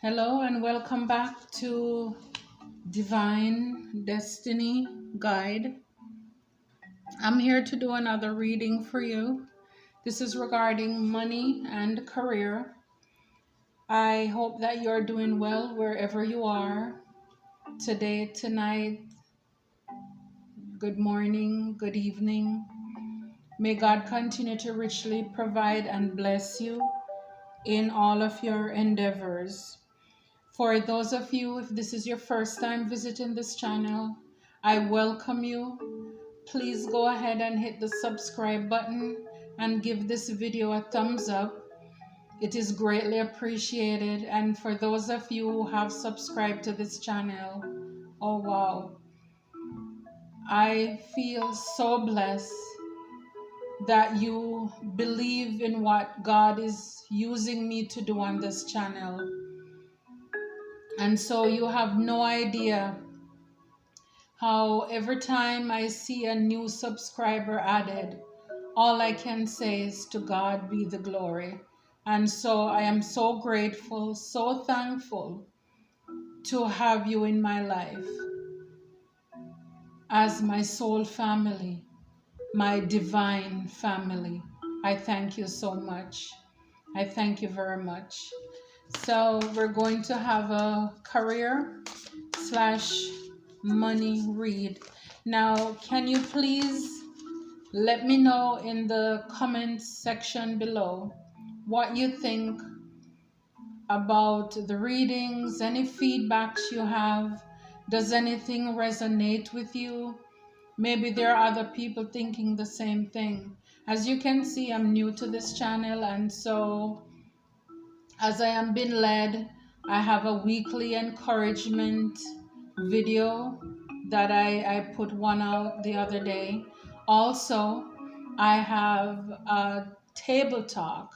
Hello and welcome back to Divine Destiny Guide. I'm here to do another reading for you. This is regarding money and career. I hope that you're doing well wherever you are today, tonight, good morning, good evening. May God continue to richly provide and bless you in all of your endeavors. For those of you, if this is your first time visiting this channel, I welcome you. Please go ahead and hit the subscribe button and give this video a thumbs up. It is greatly appreciated. And for those of you who have subscribed to this channel, oh wow, I feel so blessed that you believe in what God is using me to do on this channel. And so you have no idea how every time I see a new subscriber added, all I can say is to God be the glory. And so I am so grateful, so thankful to have you in my life as my soul family, my divine family. I thank you so much. I thank you very much. So we're going to have a career slash money read. Now, can you please let me know in the comments section below what you think about the readings, any feedbacks you have. Does anything resonate with you? Maybe there are other people thinking the same thing. As you can see, I'm new to this channel, and so as I am being led, I have a weekly encouragement video that I put one out the other day. Also, I have a table talk,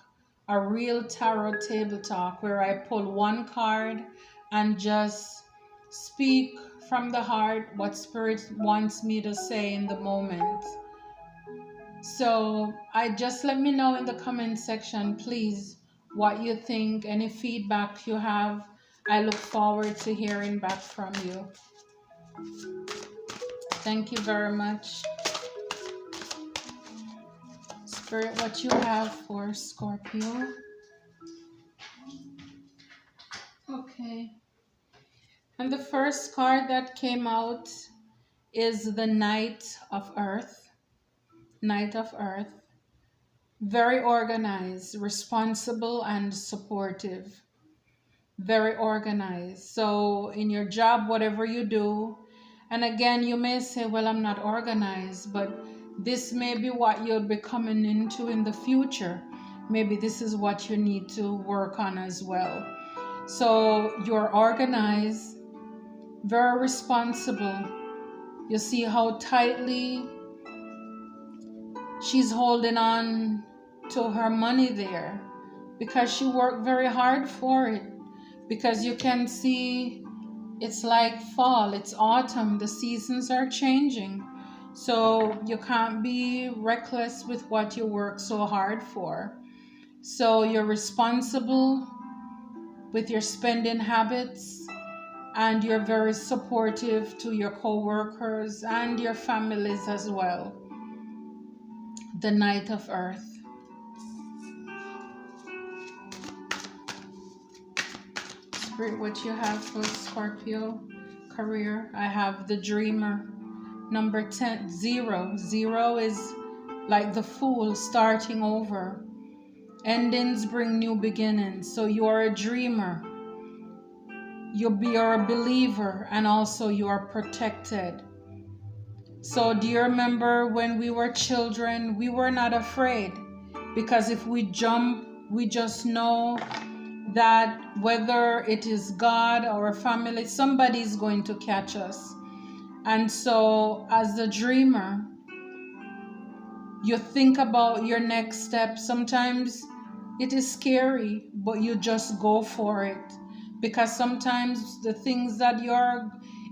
a real tarot table talk, where I pull one card and just speak from the heart what Spirit wants me to say in the moment. So I just let me know in the comment section, please, what you think, any feedback you have. I look forward to hearing back from you. Thank you very much. Spirit, what you have for Scorpio. Okay. And the first card that came out is the Knight of Earth. Knight of Earth. Very organized, responsible, and supportive. Very organized. So in your job, whatever you do, and again, you may say, well, I'm not organized, but this may be what you'll be coming into in the future. Maybe this is what you need to work on as well. So you're organized, very responsible. You see how tightly she's holding on to her money there because she worked very hard for it. Because you can see it's like fall, it's autumn, the seasons are changing. So you can't be reckless with what you work so hard for. So you're responsible with your spending habits, and you're very supportive to your co-workers and your families as well. The Knight of Earth. Spirit, what you have for Scorpio career? I have the Dreamer. Number 10, 0. 0 is like the Fool, starting over. Endings bring new beginnings. So you are a dreamer. You're a believer, and also you are protected. So do you remember when we were children, we were not afraid, because if we jump, we just know that whether it is God or a family, somebody's going to catch us. And so as the dreamer, you think about your next step. Sometimes it is scary, but you just go for it. Because sometimes the things that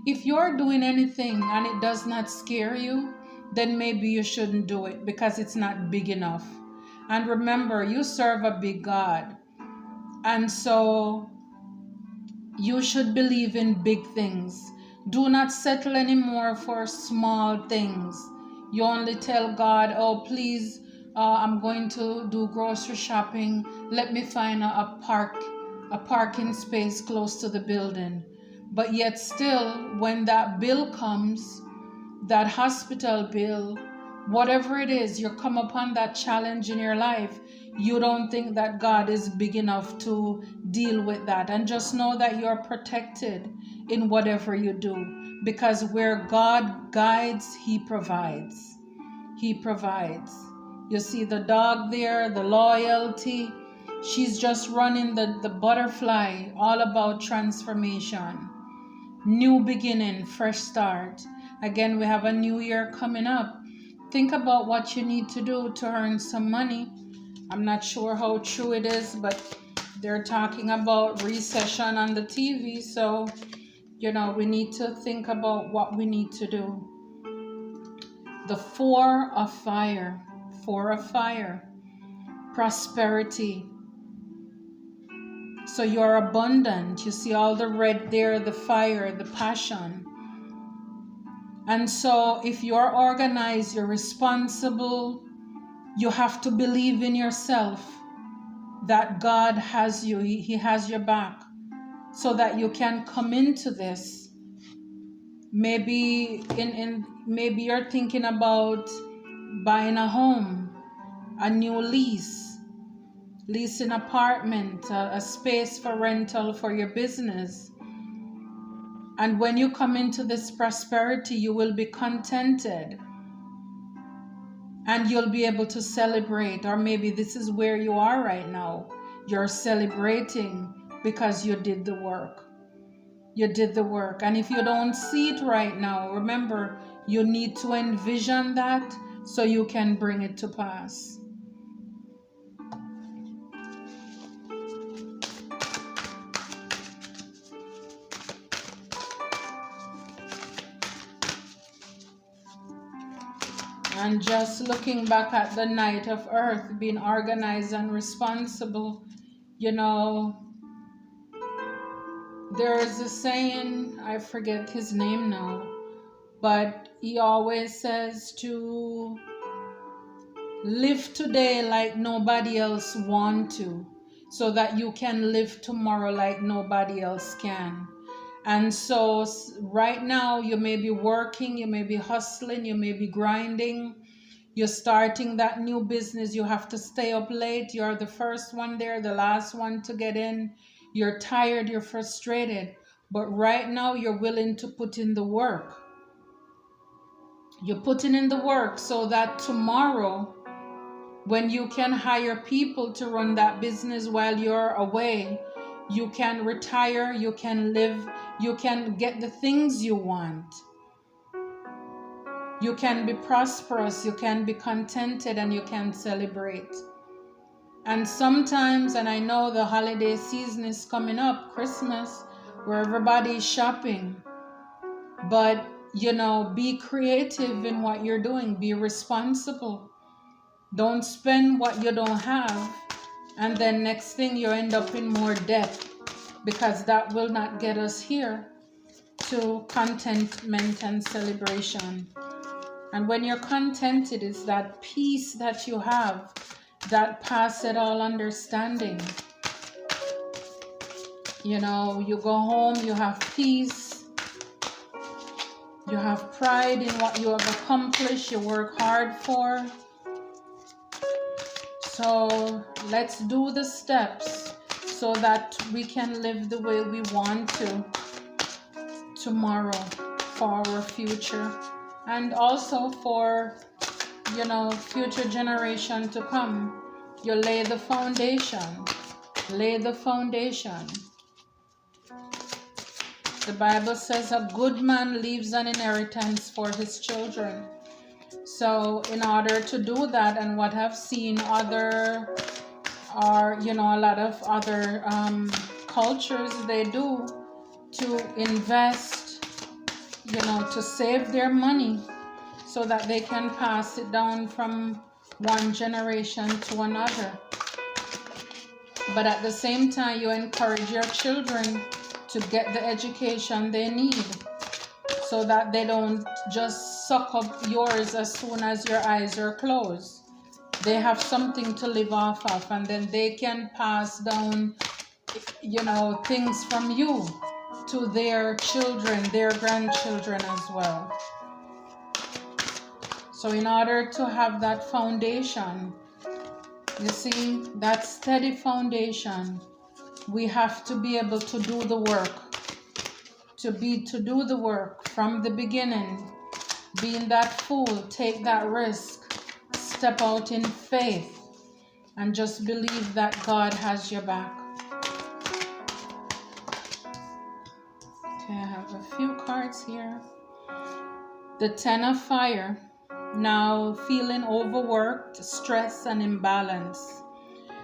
if you're doing anything and it does not scare you, then maybe you shouldn't do it because it's not big enough. And remember, you serve a big God. And so You should believe in big things. Do not settle anymore for small things. You only tell God, oh, please, I'm going to do grocery shopping. Let me find a parking space close to the building. But yet still, when that bill comes, that hospital bill, whatever it is, you come upon that challenge in your life, you don't think that God is big enough to deal with that. And just know that you're protected in whatever you do, because where God guides, He provides. He provides. You see the dog there, the loyalty. She's just running the butterfly, all about transformation. New beginning, fresh start. Again, we have a new year coming up. Think about what you need to do to earn some money. I'm not sure how true it is, but they're talking about recession on the TV. So, we need to think about what we need to do. The Four of Fire. Four of Fire. Prosperity. So you're abundant. You see all the red there, the fire, the passion. And so if you're organized, you're responsible, you have to believe in yourself that God has you. He has your back so that you can come into this. Maybe maybe you're thinking about buying a home, a new lease an apartment, a space for rental for your business. And when you come into this prosperity, you will be contented and you'll be able to celebrate. Or maybe this is where you are right now. You're celebrating because you did the work. You did the work. And if you don't see it right now, remember, you need to envision that so you can bring it to pass. And just looking back at the Knight of Earth, being organized and responsible, there is a saying, I forget his name now, but he always says to live today like nobody else want to, so that you can live tomorrow like nobody else can. And so right now you may be working, you may be hustling, you may be grinding, you're starting that new business, you have to stay up late, you're the first one there, the last one to get in, you're tired, you're frustrated, but right now you're willing to put in the work. You're putting in the work so that tomorrow, when you can hire people to run that business while you're away, you can retire, you can live, you can get the things you want. You can be prosperous, you can be contented, and you can celebrate. And sometimes, and I know the holiday season is coming up, Christmas, where everybody is shopping. But, be creative in what you're doing, be responsible. Don't spend what you don't have, and then next thing you end up in more debt, because that will not get us here to contentment and celebration. And when you're contented, it's that peace that you have that passeth all understanding. You go home, you have peace, you have pride in what you have accomplished, you work hard for. So let's do the steps so that we can live the way we want to tomorrow for our future, and also for future generation to come. You lay the foundation. Lay the foundation. The Bible says a good man leaves an inheritance for his children. So in order to do that, and what I've seen a lot of other cultures, they do to invest, to save their money so that they can pass it down from one generation to another. But at the same time, you encourage your children to get the education they need, so that they don't just suck up yours as soon as your eyes are closed. They have something to live off of, and then they can pass down, things from you to their children, their grandchildren as well. So in order to have that foundation, you see, that steady foundation, we have to be able to do the work. To do the work from the beginning, being that fool, take that risk, step out in faith, and just believe that God has your back. Okay, I have a few cards here. The Ten of Fire. Now feeling overworked, stress, and imbalance.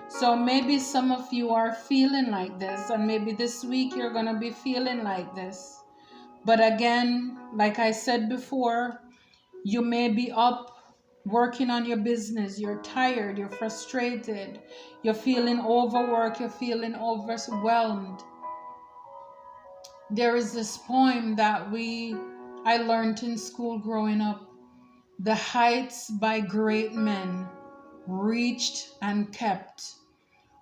So maybe some of you are feeling like this, and maybe this week you're going to be feeling like this. But again, like I said before, you may be up working on your business. You're tired, you're frustrated, you're feeling overworked, you're feeling overwhelmed. There is this poem that I learned in school growing up. The heights by great men reached and kept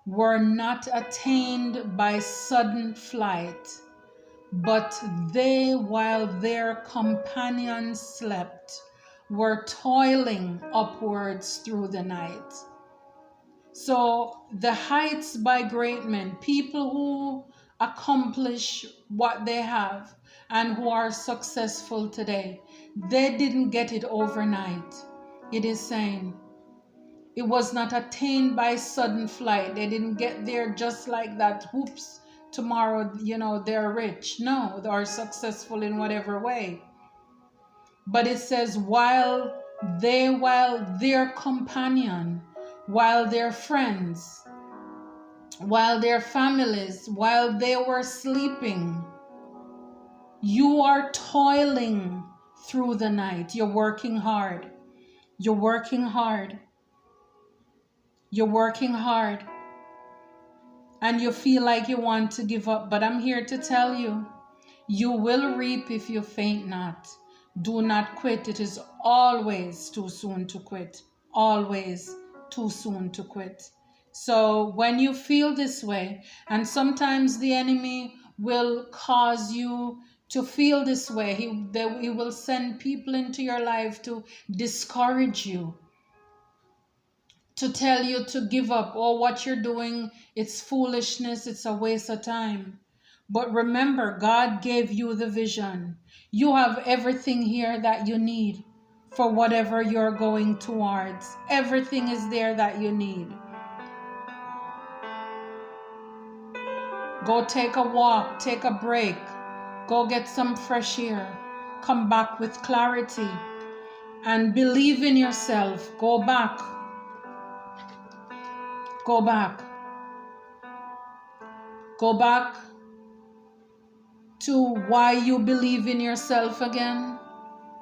were not attained by sudden flight, but they, while their companions slept, were toiling upwards through the night. So the heights by great men, people who accomplish what they have and who are successful today, they didn't get it overnight. It is saying it was not attained by sudden flight. They didn't get there just like that. Whoops, tomorrow, they're rich. No, they are successful in whatever way. But it says, while their companion, while their friends, while their families, while they were sleeping, you are toiling through the night. You're working hard. You're working hard. You're working hard. And you feel like you want to give up. But I'm here to tell you, you will reap if you faint not. Do not quit. It is always too soon to quit. Always too soon to quit. So when you feel this way, and sometimes the enemy will cause you to feel this way, he will send people into your life to discourage you, to tell you to give up. Oh, what you're doing, it's foolishness, it's a waste of time. But remember, God gave you the vision. You have everything here that you need for whatever you're going towards. Everything is there that you need. Go take a walk, take a break, go get some fresh air, come back with clarity, and believe in yourself. Go back. Go back. Go back to why you believe in yourself again.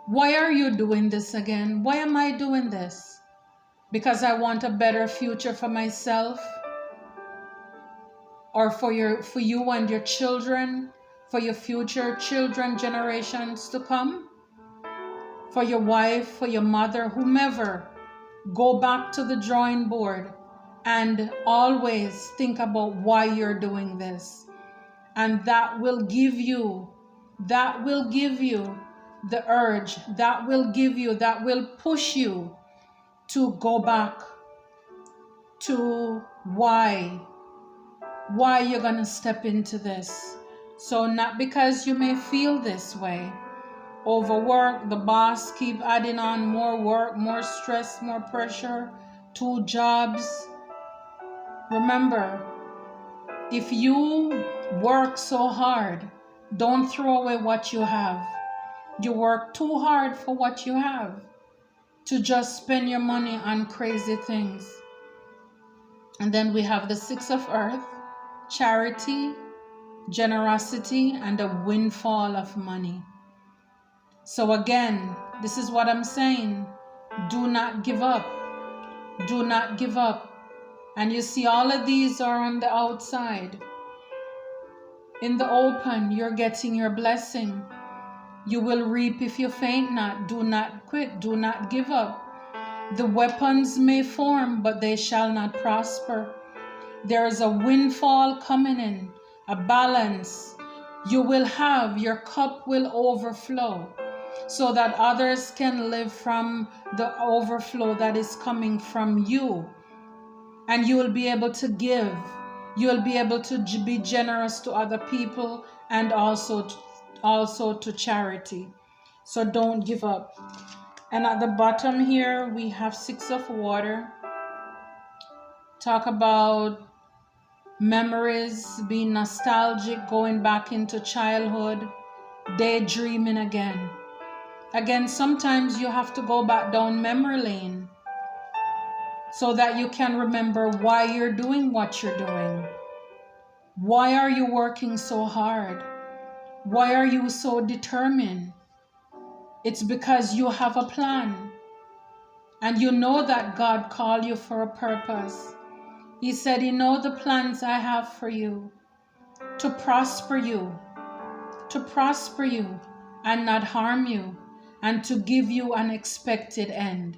Why are you doing this again? Why am I doing this? Because I want a better future for myself, or for you and your children, for your future children, generations to come, for your wife, for your mother, whomever. Go back to the drawing board and always think about why you're doing this. And that will give you the urge, that will push you to go back to why you're going to step into this. So not because you may feel this way, overwork, the boss keep adding on more work, more stress, more pressure, 2 jobs. Remember, if you work so hard, don't throw away what you have. You work too hard for what you have to just spend your money on crazy things. And then we have the 6 of Earth, charity, generosity, and a windfall of money. So again, this is what I'm saying. Do not give up. Do not give up. And you see, all of these are on the outside. In the open, you're getting your blessing. You will reap if you faint not. Do not quit. Do not give up. The weapons may form, but they shall not prosper. There is a windfall coming in, a balance. You will have, your cup will overflow, so that others can live from the overflow that is coming from you. And you will be able to give. You will be able to be generous to other people and also to charity. So don't give up. And at the bottom here, we have 6 of water. Talk about memories, being nostalgic, going back into childhood, daydreaming again. Again, sometimes you have to go back down memory lane so that you can remember why you're doing what you're doing. Why are you working so hard? Why are you so determined? It's because you have a plan. And you know that God called you for a purpose. He said, you know the plans I have for you, to prosper you and not harm you, and to give you an expected end.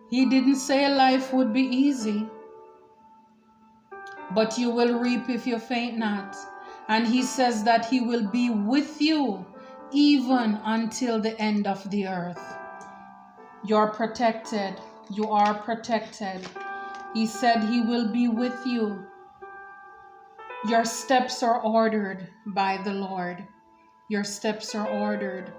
He didn't say life would be easy, but you will reap if you faint not. And he says that he will be with you even until the end of the earth. You're protected. You are protected. He said he will be with you. Your steps are ordered by the Lord. Your steps are ordered.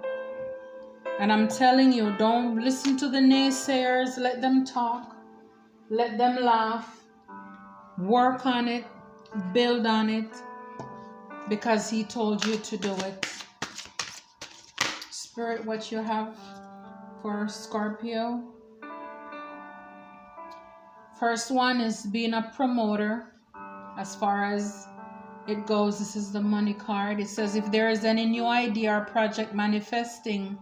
And I'm telling you, don't listen to the naysayers. Let them talk. Let them laugh. Work on it. Build on it. Because he told you to do it. Spirit, what you have for Scorpio? First one is being a promoter. As far as it goes, this is the money card. It says, if there is any new idea or project manifesting,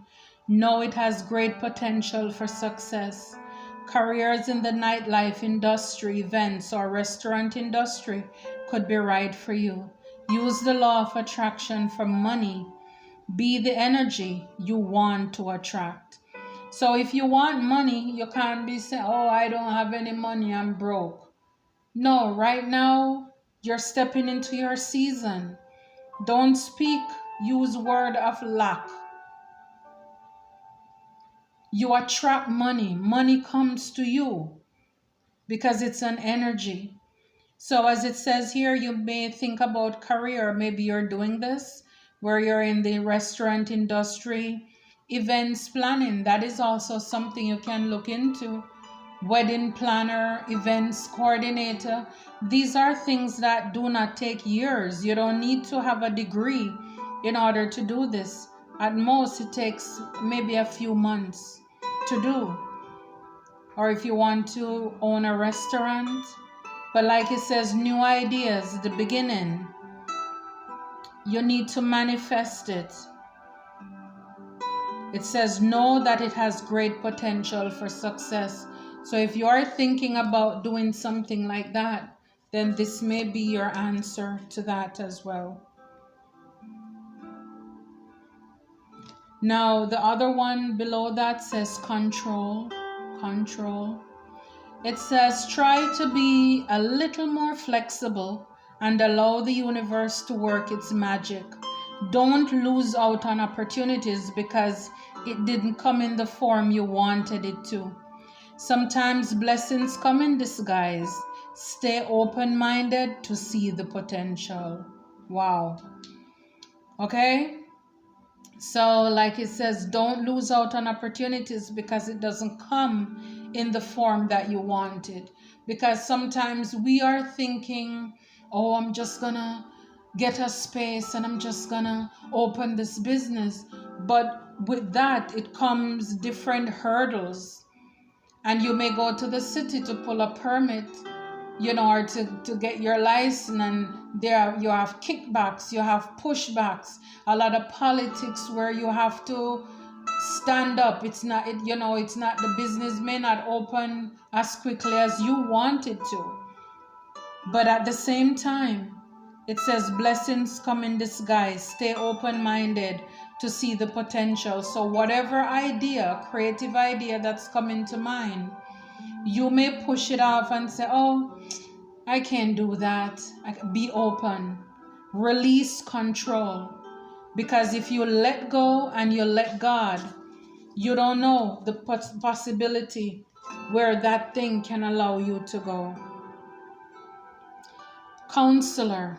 know it has great potential for success. Careers in the nightlife industry, events, or restaurant industry could be right for you. Use the law of attraction for money. Be the energy you want to attract. So if you want money, you can't be saying, oh, I don't have any money, I'm broke. No, right now, you're stepping into your season. Don't speak, use word of lack. You attract money. Money comes to you because it's an energy. So as it says here, you may think about career. Maybe you're doing this where you're in the restaurant industry, events planning. That is also something you can look into. Wedding planner, events coordinator. These are things that do not take years. You don't need to have a degree in order to do this. At most, it takes maybe a few months to do. Or if you want to own a restaurant. But like it says, new ideas, the beginning. You need to manifest it. It says, know that it has great potential for success. So if you are thinking about doing something like that, then this may be your answer to that as well. Now, the other one below that says control. Control. It says, try to be a little more flexible and allow the universe to work its magic. Don't lose out on opportunities because it didn't come in the form you wanted it to. Sometimes blessings come in disguise. Stay open-minded to see the potential. Wow. Okay? So like it says, don't lose out on opportunities because it doesn't come in the form that you wanted. Because sometimes we are thinking, oh, I'm just gonna get a space and I'm just gonna open this business. But with that, it comes different hurdles. And you may go to the city to pull a permit, or to get your license, and there you have kickbacks, you have pushbacks, a lot of politics where you have to stand up. It's not, it's not, the business may not open as quickly as you want it to. But at the same time, It says blessings come in disguise. Stay open-minded to see the potential. So whatever idea, creative idea that's coming to mind, you may push it off and say, oh, I can't do that. Be open. Release control. Because if you let go and you let God, you don't know the possibility where that thing can allow you to go. Counselor.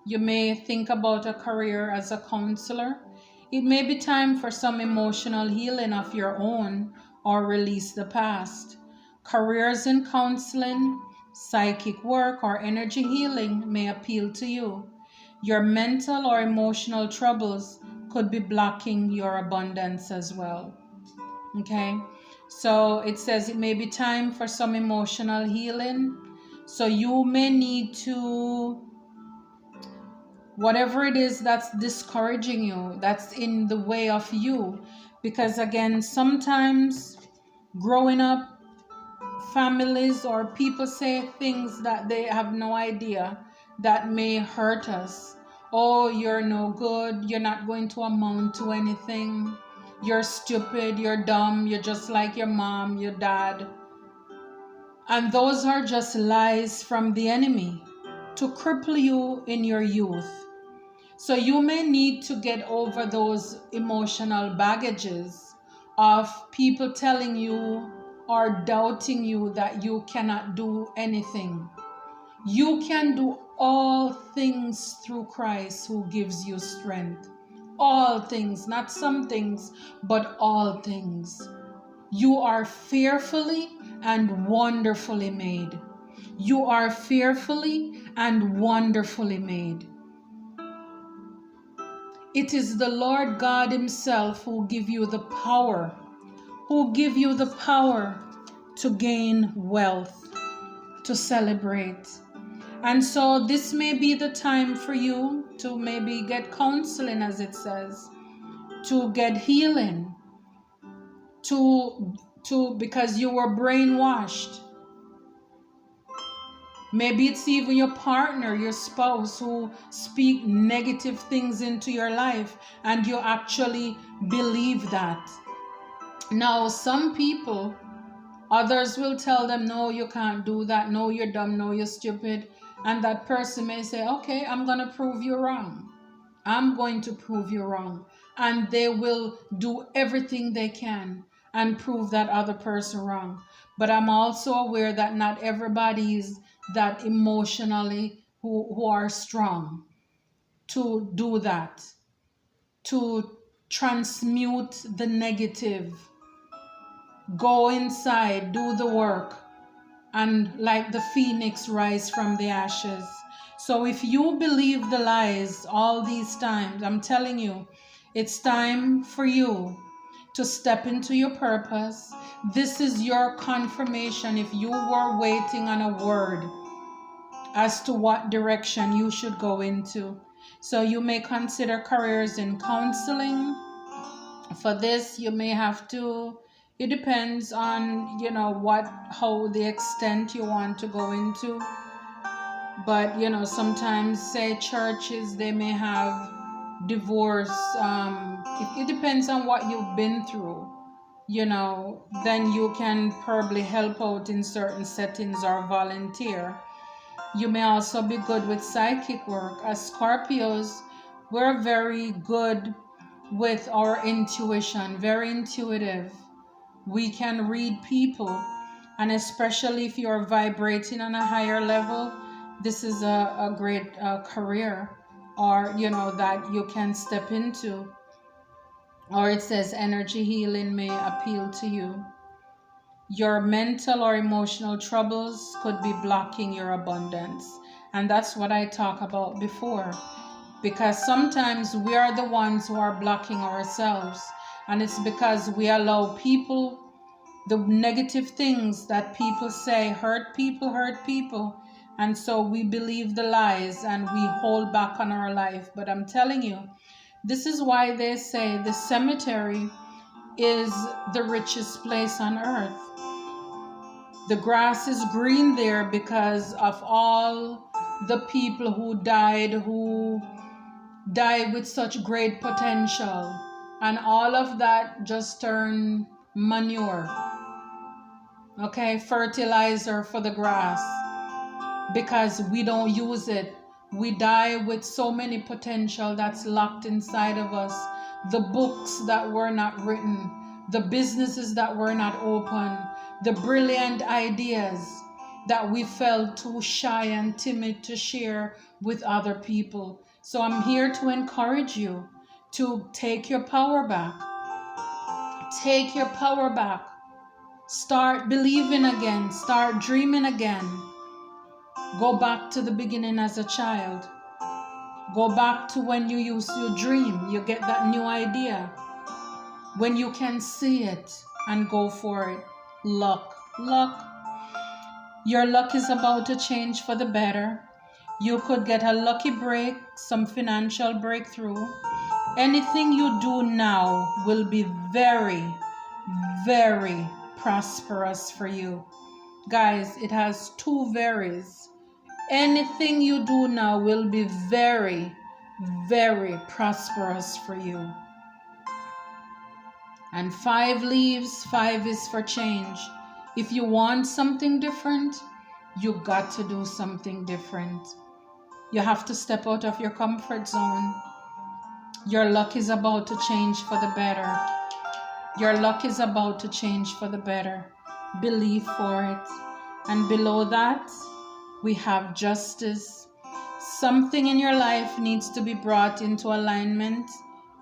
You may think about a career as a counselor. It may be time for some emotional healing of your own or release the past. Careers in counseling, psychic work, or energy healing may appeal to you. Your mental or emotional troubles could be blocking your abundance as well. Okay, so it says it may be time for some emotional healing. So you may need to, whatever it is that's discouraging you, that's in the way of you, because again, sometimes growing up, families or people say things that they have no idea that may hurt us. Oh, you're no good, you're not going to amount to anything, you're stupid, you're dumb, you're just like your mom, your dad. And those are just lies from the enemy to cripple you in your youth. So you may need to get over those emotional baggages of people telling you or doubting you that you cannot do anything. You can do all things through Christ who gives you strength. All things, not some things, but all things. You are fearfully and wonderfully made. You are fearfully and wonderfully made. It is the Lord God himself who give you the power, to gain wealth, to celebrate. And so this may be the time for you to maybe get counseling, as it says, to get healing, to because you were brainwashed. Maybe it's even your partner, your spouse, who speak negative things into your life and you actually believe that. Now, some people, others will tell them, no, you can't do that. No, you're dumb. No, you're stupid. And that person may say, okay, I'm going to prove you wrong. I'm going to prove you wrong. And they will do everything they can and prove that other person wrong. But I'm also aware that not everybody is that emotionally who are strong to do that, to transmute the negative, go inside, do the work, and like the phoenix rise from the ashes. So if you believe the lies all these times, I'm telling you, it's time for you to step into your purpose. This is your confirmation if you were waiting on a word as to what direction you should go into. So you may consider careers in counseling. For this, you may have to, it depends on, how the extent you want to go into. But, sometimes, say, churches, they may have divorce. It depends on what you've been through, then you can probably help out in certain settings or volunteer. You may also be good with psychic work. As Scorpios, we're very good with our intuition, very intuitive. We can read people, and especially if you're vibrating on a higher level, this is a great career, or that you can step into. Or it says energy healing may appeal to you. Your mental or emotional troubles could be blocking your abundance, and that's what I talked about before, because sometimes we are the ones who are blocking ourselves, and it's because we allow people, the negative things that people say hurt people, and so we believe the lies and we hold back on our life. But I'm telling you, this is why they say the cemetery is the richest place on earth. The grass is green there because of all the people who died with such great potential, and all of that just turned manure, okay, fertilizer for the grass, because we don't use it. We die with so many potential that's locked inside of us. The books that were not written, the businesses that were not open, the brilliant ideas that we felt too shy and timid to share with other people. So I'm here to encourage you to take your power back. Take your power back. Start believing again. Start dreaming again. Go back to the beginning as a child. Go back to when you used to dream. You get that new idea. When you can see it and go for it. Luck. Your luck is about to change for the better. You could get a lucky break, some financial breakthrough. Anything you do now will be very, very prosperous for you. Guys, it has two varies. Anything you do now will be very, very prosperous for you. And 5 leaves, 5 is for change. If you want something different, you got to do something different. You have to step out of your comfort zone. Your luck is about to change for the better. Your luck is about to change for the better. Believe for it. And below that, we have justice. Something in your life needs to be brought into alignment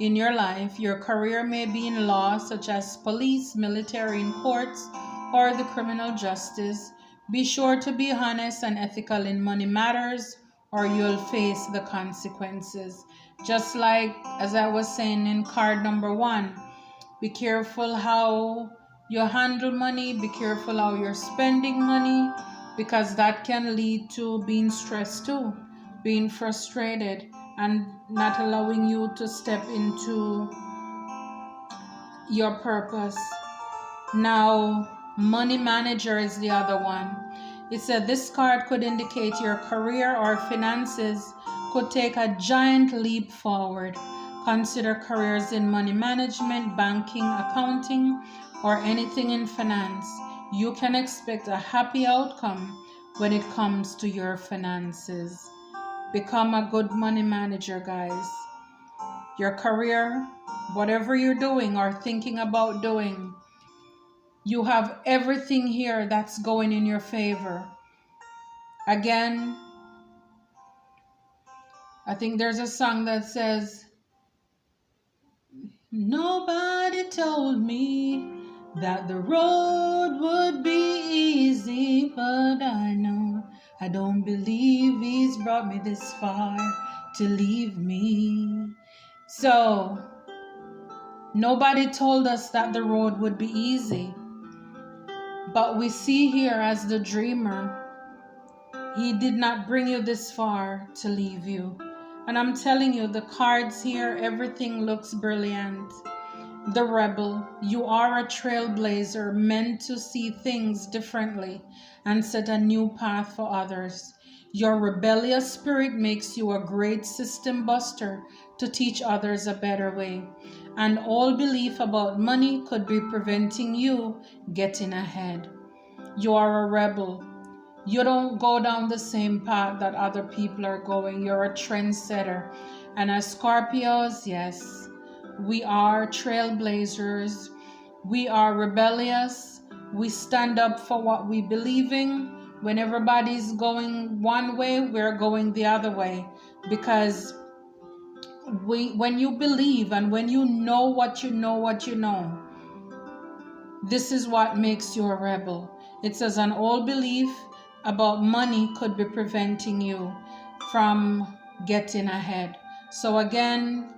in your life. Your career may be in law, such as police, military, in courts, or the criminal justice. Be sure to be honest and ethical in money matters, or you'll face the consequences. Just like, as I was saying in card number 1, be careful how you handle money. Be careful how you're spending money, because that can lead to being stressed too, being frustrated, and not allowing you to step into your purpose. Now, money manager is the other one. It said this card could indicate your career or finances could take a giant leap forward. Consider careers in money management, banking, accounting, or anything in finance. You can expect a happy outcome when it comes to your finances. Become a good money manager, guys. Your career, whatever you're doing or thinking about doing, you have everything here that's going in your favor. Again, I think there's a song that says, nobody told me that the road would be easy, but I don't believe he's brought me this far to leave me. So, nobody told us that the road would be easy. But we see here as the dreamer, he did not bring you this far to leave you. And I'm telling you, the cards here, everything looks brilliant. The rebel, you are a trailblazer meant to see things differently and set a new path for others. Your rebellious spirit makes you a great system buster to teach others a better way. And all belief about money could be preventing you getting ahead. You are a rebel. You don't go down the same path that other people are going. You're a trendsetter. And as Scorpios, yes, we are trailblazers. We are rebellious. We stand up for what we believe in. When everybody's going one way, we're going the other way. Because when you believe and when you know what you know, this is what makes you a rebel. It says an old belief about money could be preventing you from getting ahead. So again,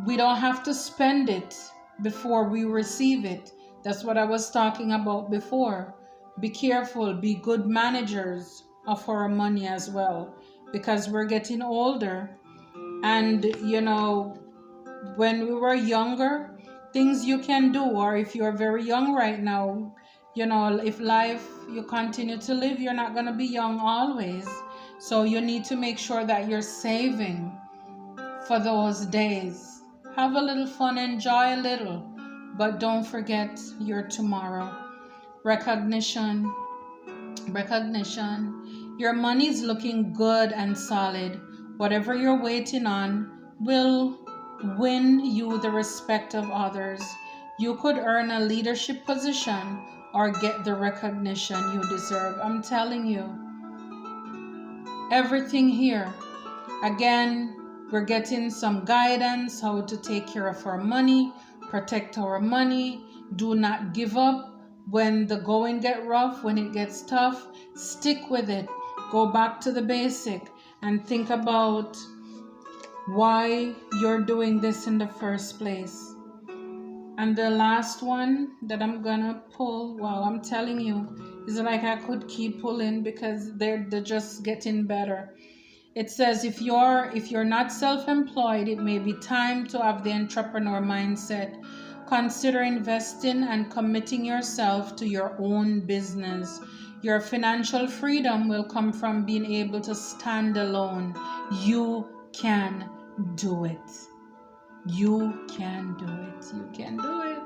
we don't have to spend it before we receive it. That's what I was talking about before. Be careful, be good managers of our money as well, because we're getting older. And when we were younger, things you can do, or if you're very young right now, if life you continue to live, you're not going to be young always. So you need to make sure that you're saving for those days. Have a little fun, enjoy a little, but don't forget your tomorrow. Recognition, recognition. Your money's looking good and solid. Whatever you're waiting on will win you the respect of others. You could earn a leadership position or get the recognition you deserve. I'm telling you, everything here. Again, we're getting some guidance how to take care of our money, protect our money, do not give up when the going get rough, when it gets tough. Stick with it. Go back to the basic and think about why you're doing this in the first place. And the last one that I'm gonna pull, wow, I'm telling you, is like I could keep pulling because they're just getting better. It says if you're not self-employed, it may be time to have the entrepreneur mindset. Consider investing and committing yourself to your own business. Your financial freedom will come from being able to stand alone. You can do it. You can do it. You can do it.